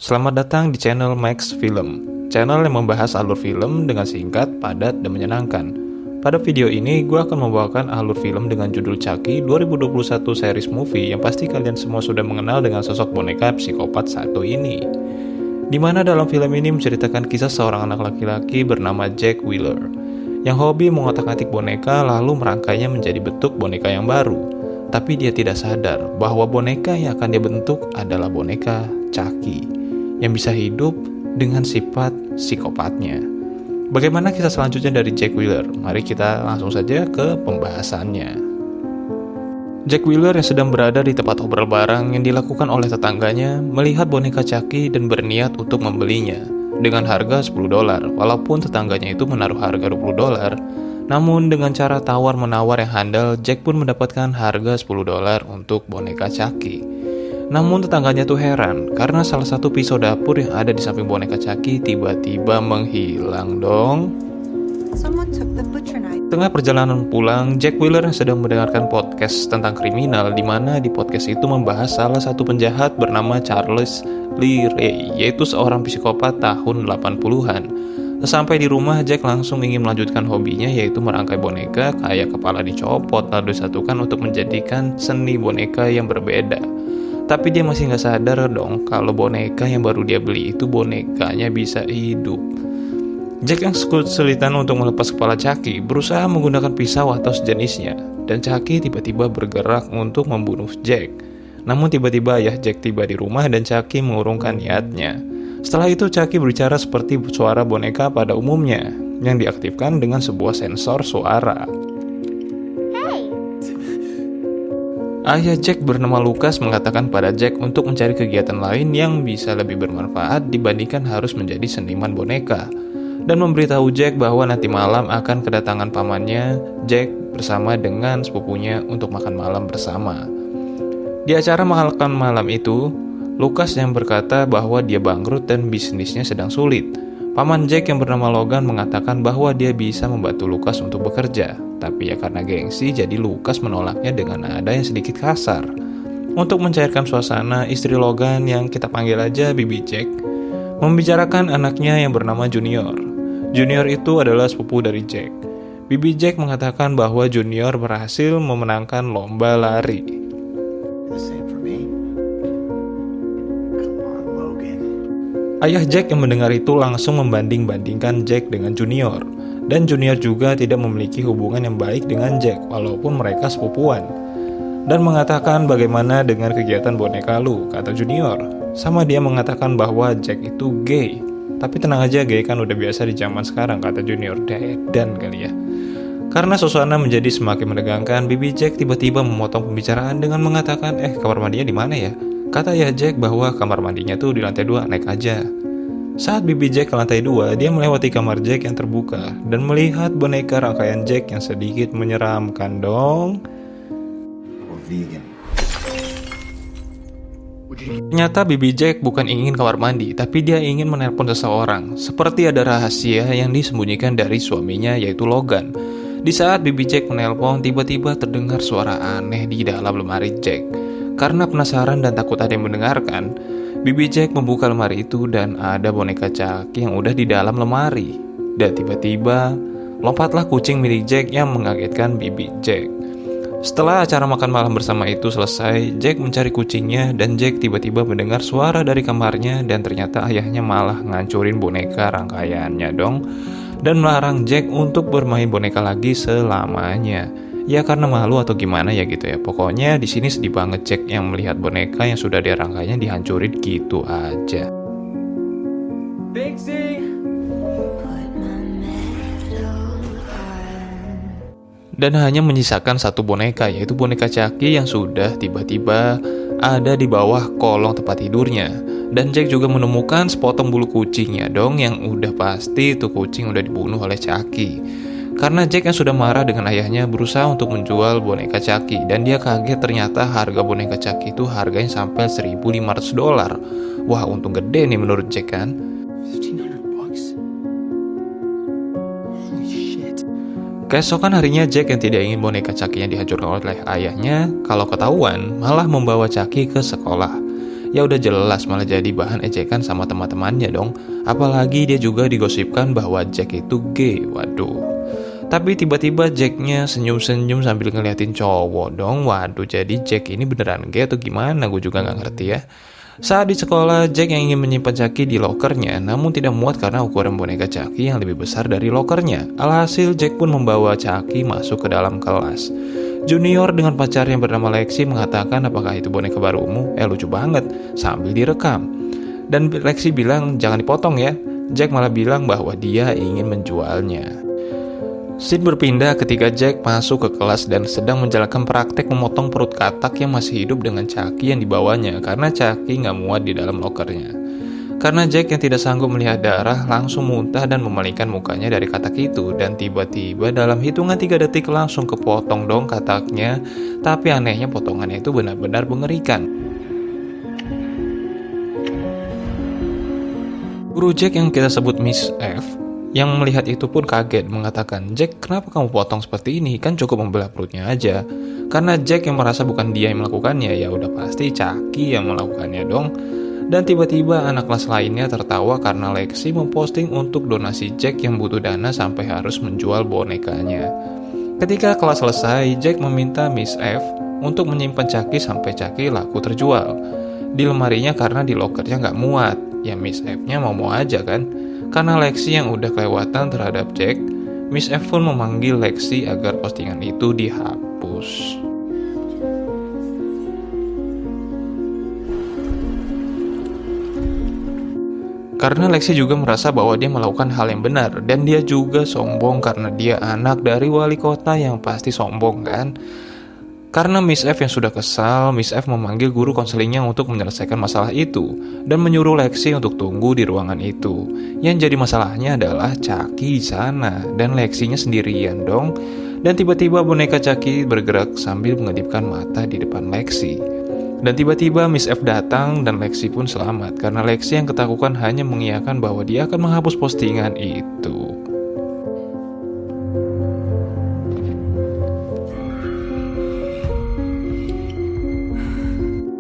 Selamat datang di channel Max Film, channel yang membahas alur film dengan singkat, padat, dan menyenangkan. Pada video ini, gue akan membawakan alur film dengan judul Chucky 2021 series movie yang pasti kalian semua sudah mengenal dengan sosok boneka psikopat satu ini. Di mana dalam film ini menceritakan kisah seorang anak laki-laki bernama Jack Wheeler, yang hobi mengotak-atik boneka lalu merangkainya menjadi bentuk boneka yang baru. Tapi dia tidak sadar bahwa boneka yang akan dia bentuk adalah boneka Chucky, yang bisa hidup dengan sifat psikopatnya. Bagaimana kisah selanjutnya dari Jack Wheeler? Mari kita langsung saja ke pembahasannya. Jack Wheeler yang sedang berada di tempat obral barang yang dilakukan oleh tetangganya melihat boneka Chucky dan berniat untuk membelinya dengan harga $10. Walaupun tetangganya itu menaruh harga $20, namun dengan cara tawar-menawar yang handal, Jack pun mendapatkan harga $10 untuk boneka Chucky. Namun tetangganya tuh heran karena salah satu pisau dapur yang ada di samping boneka Chucky tiba-tiba menghilang dong. Tengah perjalanan pulang, Jack Wheeler yang sedang mendengarkan podcast tentang kriminal, di mana di podcast itu membahas salah satu penjahat bernama Charles Lee Ray, yaitu seorang psikopat tahun 80-an. Sampai di rumah, Jack langsung ingin melanjutkan hobinya, yaitu merangkai boneka kayak kepala dicopot lalu disatukan untuk menjadikan seni boneka yang berbeda. Tapi dia masih nggak sadar dong kalau boneka yang baru dia beli itu bonekanya bisa hidup. Jack yang kesulitan untuk melepas kepala Chucky berusaha menggunakan pisau atau sejenisnya, dan Chucky tiba-tiba bergerak untuk membunuh Jack. Namun tiba-tiba ayah Jack tiba di rumah dan Chucky mengurungkan niatnya. Setelah itu Chucky berbicara seperti suara boneka pada umumnya, yang diaktifkan dengan sebuah sensor suara. Ayah Jack bernama Lucas mengatakan pada Jack untuk mencari kegiatan lain yang bisa lebih bermanfaat dibandingkan harus menjadi seniman boneka, dan memberitahu Jack bahwa nanti malam akan kedatangan pamannya Jack bersama dengan sepupunya untuk makan malam bersama. Di acara makan malam itu, Lucas yang berkata bahwa dia bangkrut dan bisnisnya sedang sulit. Paman Jack yang bernama Logan mengatakan bahwa dia bisa membantu Lucas untuk bekerja, tapi ya karena gengsi jadi Lucas menolaknya dengan nada yang sedikit kasar. Untuk mencairkan suasana, istri Logan yang kita panggil aja Bibi Jack membicarakan anaknya yang bernama Junior. Junior itu adalah sepupu dari Jack. Bibi Jack mengatakan bahwa Junior berhasil memenangkan lomba lari. Ayah Jack yang mendengar itu langsung membanding-bandingkan Jack dengan Junior, dan Junior juga tidak memiliki hubungan yang baik dengan Jack walaupun mereka sepupuan, dan mengatakan bagaimana dengan kegiatan boneka lu, kata Junior. Sama dia mengatakan bahwa Jack itu gay. Tapi tenang aja, gay kan udah biasa di zaman sekarang, kata Junior. Dan kali ya. Karena suasana menjadi semakin menegangkan, Bibi Jack tiba-tiba memotong pembicaraan dengan mengatakan, kamar mandinya di mana ya? Kata ya Jack bahwa kamar mandinya tuh di lantai 2, naik aja. Saat Bibi Jack ke lantai 2, dia melewati kamar Jack yang terbuka dan melihat boneka rangkaian Jack yang sedikit menyeramkan dong. Ternyata Bibi Jack bukan ingin kamar mandi, tapi dia ingin menelpon seseorang. Seperti ada rahasia yang disembunyikan dari suaminya, yaitu Logan. Di saat Bibi Jack menelpon, tiba-tiba terdengar suara aneh di dalam lemari Jack. Karena penasaran dan takut ada yang mendengarkan, Bibi Jack membuka lemari itu dan ada boneka Chucky yang udah di dalam lemari. Dan tiba-tiba, lompatlah kucing milik Jack yang mengagetkan Bibi Jack. Setelah acara makan malam bersama itu selesai, Jack mencari kucingnya dan Jack tiba-tiba mendengar suara dari kamarnya dan ternyata ayahnya malah ngancurin boneka rangkaiannya dong, dan melarang Jack untuk bermain boneka lagi selamanya. Ya karena malu atau gimana ya gitu ya. Pokoknya di sini sedih banget Jack yang melihat boneka yang sudah dirangkainya dihancurin gitu aja. Dan hanya menyisakan satu boneka, yaitu boneka Chucky yang sudah tiba-tiba ada di bawah kolong tempat tidurnya. Dan Jack juga menemukan sepotong bulu kucingnya dong, yang udah pasti itu kucing udah dibunuh oleh Chucky. Karena Jack yang sudah marah dengan ayahnya berusaha untuk menjual boneka Chucky, dan dia kaget ternyata harga boneka Chucky itu harganya sampai $1.500. Wah, untung gede nih menurut Jack kan. Keesokan harinya Jack yang tidak ingin boneka Chucky-nya dihancurkan oleh ayahnya, kalau ketahuan malah membawa Chucky ke sekolah. Ya udah jelas malah jadi bahan ejekan sama teman-temannya dong. Apalagi dia juga digosipkan bahwa Jack itu gay. Waduh. Tapi tiba-tiba Jacknya senyum-senyum sambil ngeliatin cowok dong. Waduh, jadi Jack ini beneran gay atau gimana? Gue juga gak ngerti ya. Saat di sekolah, Jack yang ingin menyimpan Chucky di lokernya, namun tidak muat karena ukuran boneka Chucky yang lebih besar dari lokernya. Alhasil, Jack pun membawa Chucky masuk ke dalam kelas. Junior dengan pacarnya bernama Lexi mengatakan, apakah itu boneka barumu? Lucu banget, sambil direkam. Dan Lexi bilang, jangan dipotong ya. Jack malah bilang bahwa dia ingin menjualnya. Scene berpindah ketika Jack masuk ke kelas dan sedang menjalankan praktek memotong perut katak yang masih hidup dengan Chucky yang dibawanya karena Chucky nggak muat di dalam lokernya. Karena Jack yang tidak sanggup melihat darah langsung muntah dan memalingkan mukanya dari katak itu, dan tiba-tiba dalam hitungan 3 detik langsung kepotong dong kataknya. Tapi anehnya potongannya itu benar-benar mengerikan. Guru Jack yang kita sebut Miss F yang melihat itu pun kaget, mengatakan, Jack, kenapa kamu potong seperti ini? Kan cukup membelah perutnya aja. Karena Jack yang merasa bukan dia yang melakukannya, ya udah pasti Chucky yang melakukannya dong. Dan tiba-tiba anak kelas lainnya tertawa karena Lexi memposting untuk donasi Jack yang butuh dana sampai harus menjual bonekanya. Ketika kelas selesai, Jack meminta Miss F untuk menyimpan Chucky sampai Chucky laku terjual di lemarinya karena di lokernya nggak muat. Ya Miss F-nya mau aja kan. Karena Lexi yang udah kelewatan terhadap Jack, Miss F pun memanggil Lexi agar postingan itu dihapus. Karena Lexi juga merasa bahwa dia melakukan hal yang benar, dan dia juga sombong karena dia anak dari wali kota yang pasti sombong kan. Karena Miss F yang sudah kesal, Miss F memanggil guru konselingnya untuk menyelesaikan masalah itu dan menyuruh Lexi untuk tunggu di ruangan itu. Yang jadi masalahnya adalah Chucky di sana dan Lexinya sendirian dong. Dan tiba-tiba boneka Chucky bergerak sambil mengedipkan mata di depan Lexi. Dan tiba-tiba Miss F datang dan Lexi pun selamat karena Lexi yang ketakutan hanya mengiyakan bahwa dia akan menghapus postingan itu.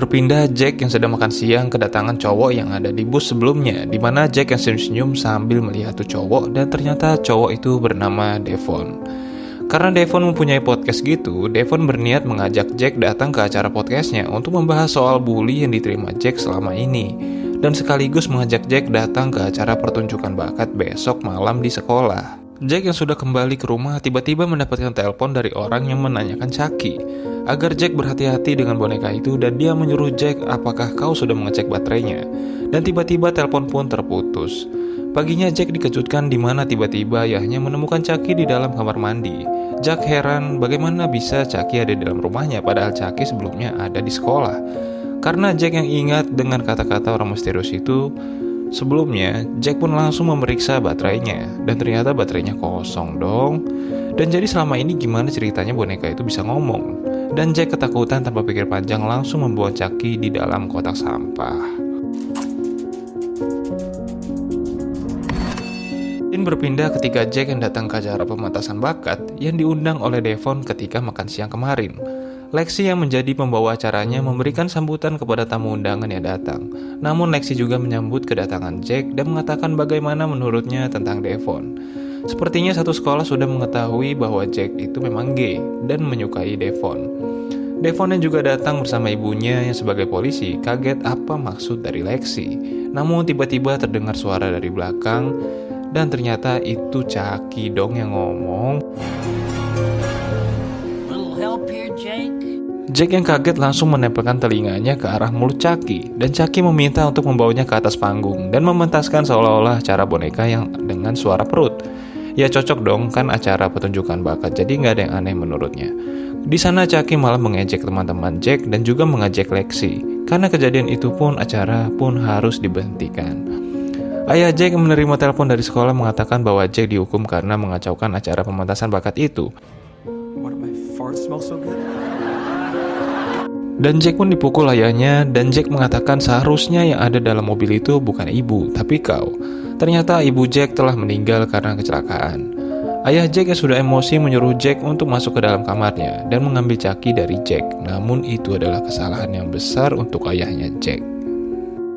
Berpindah, Jack yang sedang makan siang kedatangan cowok yang ada di bus sebelumnya, di mana Jack yang senyum-senyum sambil melihat tuh cowok, dan ternyata cowok itu bernama Devon. Karena Devon mempunyai podcast gitu, Devon berniat mengajak Jack datang ke acara podcastnya untuk membahas soal bully yang diterima Jack selama ini, dan sekaligus mengajak Jack datang ke acara pertunjukan bakat besok malam di sekolah. Jack yang sudah kembali ke rumah tiba-tiba mendapatkan telepon dari orang yang menanyakan Chucky agar Jack berhati-hati dengan boneka itu, dan dia menyuruh Jack, apakah kau sudah mengecek baterainya? Dan tiba-tiba telepon pun terputus. Paginya Jack dikejutkan di mana tiba-tiba ayahnya menemukan Chucky di dalam kamar mandi. Jack heran bagaimana bisa Chucky ada di dalam rumahnya padahal Chucky sebelumnya ada di sekolah. Karena Jack yang ingat dengan kata-kata orang misterius itu sebelumnya, Jack pun langsung memeriksa baterainya, dan ternyata baterainya kosong dong. Dan jadi selama ini gimana ceritanya boneka itu bisa ngomong? Dan Jack ketakutan tanpa pikir panjang langsung membuang Chucky di dalam kotak sampah. Scene berpindah ketika Jack yang datang ke acara pementasan bakat yang diundang oleh Devon ketika makan siang kemarin. Lexi yang menjadi pembawa acaranya memberikan sambutan kepada tamu undangan yang datang. Namun Lexi juga menyambut kedatangan Jack dan mengatakan bagaimana menurutnya tentang Devon. Sepertinya satu sekolah sudah mengetahui bahwa Jack itu memang gay dan menyukai Devon. Devon yang juga datang bersama ibunya yang sebagai polisi kaget apa maksud dari Lexi. Namun tiba-tiba terdengar suara dari belakang dan ternyata itu Chucky dong yang ngomong. Jack yang kaget langsung menempelkan telinganya ke arah mulut Chucky, dan Chucky meminta untuk membawanya ke atas panggung dan mementaskan seolah-olah acara boneka yang dengan suara perut. Ya cocok dong kan acara pertunjukan bakat, jadi nggak ada yang aneh menurutnya. Di sana Chucky malah mengejek teman-teman Jack dan juga mengejek Lexi. Karena kejadian itu pun acara pun harus diberhentikan. Ayah Jack yang menerima telepon dari sekolah mengatakan bahwa Jack dihukum karena mengacaukan acara pementasan bakat itu. Dan Jack pun dipukul ayahnya, dan Jack mengatakan seharusnya yang ada dalam mobil itu bukan ibu, tapi kau. Ternyata ibu Jack telah meninggal karena kecelakaan. Ayah Jack yang sudah emosi menyuruh Jack untuk masuk ke dalam kamarnya dan mengambil Chucky dari Jack. Namun itu adalah kesalahan yang besar untuk ayahnya Jack.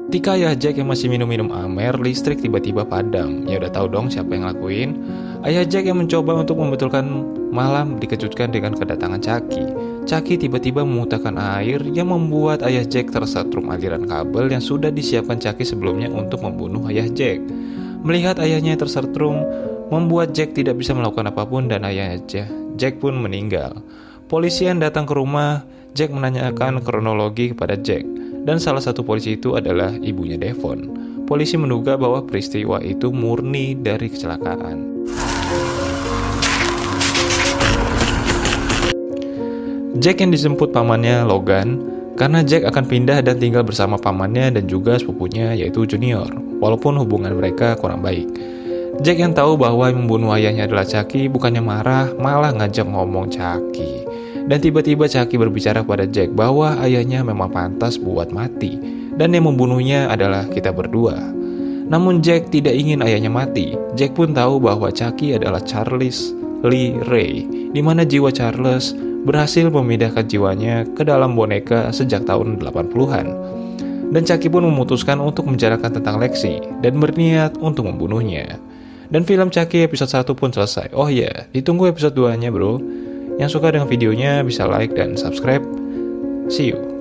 Ketika ayah Jack yang masih minum-minum amer, listrik tiba-tiba padam. Ya udah tahu dong siapa yang ngelakuin. Ayah Jack yang mencoba untuk membetulkan malam dikejutkan dengan kedatangan Chucky. Chucky tiba-tiba memuntahkan air yang membuat ayah Jack tersetrum aliran kabel yang sudah disiapkan Chucky sebelumnya untuk membunuh ayah Jack. Melihat ayahnya yang tersetrum, membuat Jack tidak bisa melakukan apapun dan ayah Jack pun meninggal. Polisi yang datang ke rumah, Jack menanyakan kronologi kepada Jack. Dan salah satu polisi itu adalah ibunya Devon. Polisi menduga bahwa peristiwa itu murni dari kecelakaan. Jack yang dijemput pamannya Logan, karena Jack akan pindah dan tinggal bersama pamannya dan juga sepupunya yaitu Junior, walaupun hubungan mereka kurang baik. Jack yang tahu bahwa yang membunuh ayahnya adalah Chucky bukannya marah, malah ngajak ngomong Chucky. Dan tiba-tiba Chucky berbicara pada Jack bahwa ayahnya memang pantas buat mati, dan yang membunuhnya adalah kita berdua. Namun Jack tidak ingin ayahnya mati. Jack pun tahu bahwa Chucky adalah Charles Lee Ray, di mana jiwa Charles berhasil memindahkan jiwanya ke dalam boneka sejak tahun 80-an. Dan Chucky pun memutuskan untuk membicarakan tentang Lexi dan berniat untuk membunuhnya. Dan film Chucky episode 1 pun selesai. Oh iya, ditunggu episode 2-nya bro. Yang suka dengan videonya bisa like dan subscribe. See you.